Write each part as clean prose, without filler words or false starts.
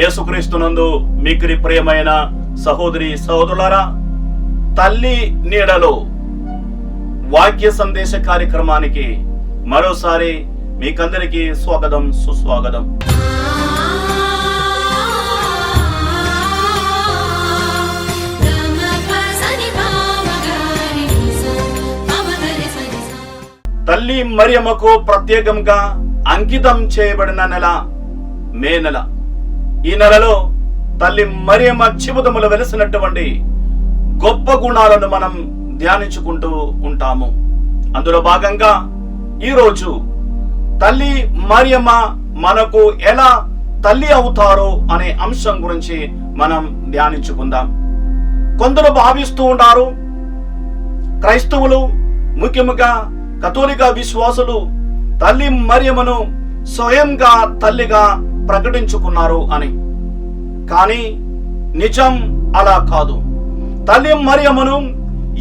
యేసుక్రీస్తునందు మిక్కిలి ప్రియమైన సహోదరి సహోదరులారా, తల్లి నీడలో వాక్య సందేశ కార్యక్రమానికి మరోసారి మీకందరికీ స్వాగతం, సుస్వాగతం. తల్లి మరియమ్మకు ప్రత్యేకంగా అంకితం చేయబడిన నెల మే నెల. ఈ నెలలో తల్లి మరియమ్మ జీవితంలో వెలిసినటువంటి గొప్ప గుణాలను మనం ధ్యానించుకుంటూ ఉంటాము. అందులో భాగంగా ఈరోజు తల్లి మరియమ్మ మనకు ఎలా తల్లి అవుతారో అనే అంశం గురించి మనం ధ్యానించుకుందాం. కొందరు భావిస్తూ ఉంటారు, క్రైస్తవులు ముఖ్యంగా కథోలిక విశ్వాసులు తల్లి మరియమ్మను స్వయంగా తల్లిగా ప్రకటించుకున్నారు అని. కానీ నిజం అలా కాదు. తల్లి మరియమ్మను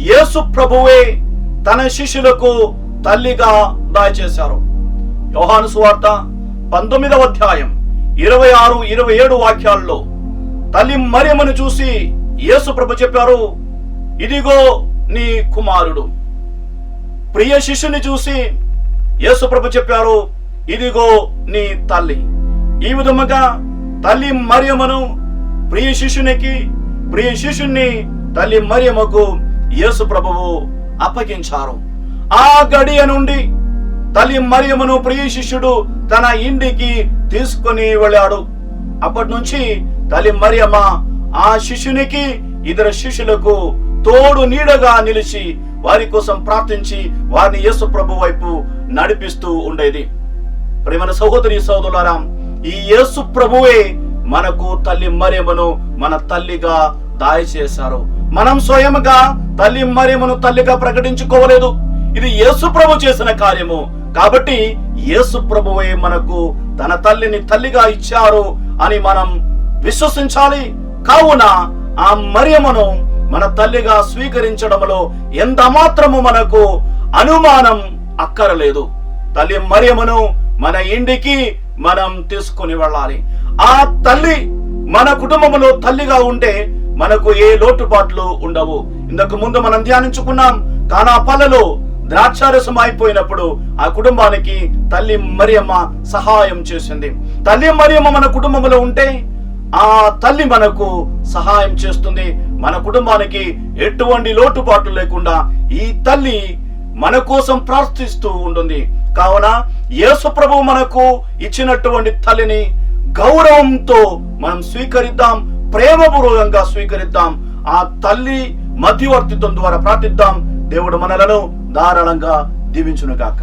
యేసు ప్రభువే తన శిష్యులకు తల్లిగా దయచేశారు. యోహాను సువార్త 19వ అధ్యాయం 26-27 వాక్యాల్లో తల్లి మరియమ్మను చూసి యేసు ప్రభు చెప్పారు, ఇదిగో నీ కుమారుడు. ప్రియ శిష్యుని చూసి యేసు ప్రభు చెప్పారు, ఇదిగో నీ తల్లి. ఈ విధముగా తల్లి మరియమ్మను ప్రియ శిష్యునికి, ప్రియ శిష్యుని తల్లి మరియమ్మకు యేసు ప్రభువు అప్పగించారు. ఆ గడియ నుండి తల్లి మరియమ్మను ప్రియ శిష్యుడు తన ఇంటికి తీసుకుని వెళ్ళాడు. అప్పటి నుంచి తల్లి మరియమ్మ ఆ శిష్యునికి, ఇతర శిష్యులకు తోడు నీడగా నిలిచి వారి కోసం ప్రార్థించి వారిని యేసు ప్రభు వైపు నడిపిస్తూ ఉండేది. ప్రియమైన సహోదరి సహోదరులారా, ఈ యేసు ప్రభువే మనకు తల్లి మరియమ్మను మన తల్లిగా దయచేశారు. మనం స్వయంగా తల్లి మరియమ్మను తల్లిగా ప్రకటించుకోవలేదు. ఇది యేసు ప్రభు చేసిన కార్యము. కాబట్టి యేసు ప్రభువే మనకు తన తల్లిని తల్లిగా ఇచ్చారు అని మనం విశ్వసించాలి. కావున ఆ మరియమ్మను మన తల్లిగా స్వీకరించడంలో ఎంత మాత్రము మనకు అనుమానం అక్కరలేదు. తల్లి మరియమ్మను మన ఇంటికి మనం తీసుకుని వెళ్ళాలి. ఆ తల్లి మన కుటుంబంలో తల్లిగా ఉంటే మనకు ఏ లోటుపాట్లు ఉండవు. ఇంతకు ముందు మనం ధ్యానించుకున్నాం, కానా పల్లెలో ద్రాక్షారసం అయిపోయినప్పుడు ఆ కుటుంబానికి తల్లి మరియమ్మ సహాయం చేసింది. తల్లి మరియమ్మ మన కుటుంబంలో ఉంటే ఆ తల్లి మనకు సహాయం చేస్తుంది. మన కుటుంబానికి ఎటువంటి లోటుపాట్లు లేకుండా ఈ తల్లి మన కోసం ప్రార్థిస్తూ ఉంటుంది. కావున యేసు ప్రభువు మనకు ఇచ్చినటువంటి తల్లిని గౌరవంతో మనం స్వీకరిద్దాం, ప్రేమపూర్వకంగా స్వీకరిద్దాం. ఆ తల్లి మధ్యవర్తిత్వం ద్వారా ప్రార్థిద్దాం. దేవుడు మనలను ధారాళంగా దీవించును గాక.